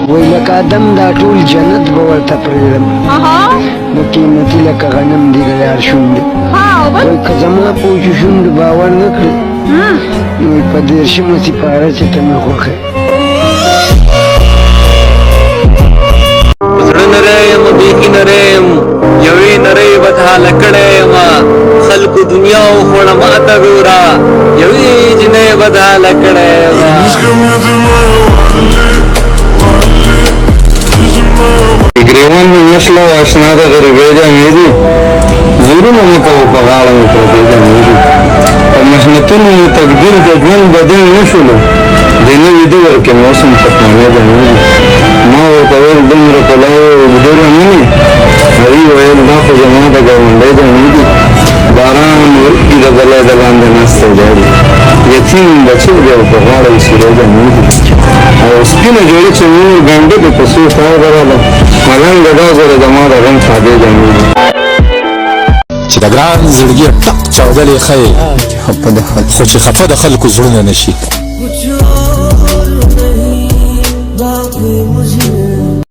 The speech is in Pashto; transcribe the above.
وای لکه آدم دا ټول جنت به ورته پرېږدم نو قیمتي لکه غنم دی د یار شونډې وای که زما په وچو شونډو باور نه کړې نو په دېرشمه سپاره چې ته مې خوښې زړه نری یم بیخي نری یم یوې نرۍ بدحاله کړی یم خلکو دنیا وخوړه ماته ګوره یوې جنۍ بدحاله کړی یم ګریوان مې نشله اشنا د غریبۍ جامې دي زورونه مې په غاړه مې پرتې جامې دي په محنتونو مې تقدیر د ژوند بدل نه شولو د نوي دور کې موسم ختمانې جامې دي ما ورته ویل دومره پلاو اوږده رمنې هغوی ویل دا خو زما د ګاونډۍ جامې دي باران ورکي د بلی د لاندې ناستی جاړي یتیم بچی دی او په غاړه یې سیرې جامې دي او سپینه جوړې چې مور ګنډه د په څو خاوره راله ملنګه دا زره زما د غم خادې جامې دي چې د ګران زړګي ټک چاودلې ښیې خو چې خفه د خلکو زړونه نه شي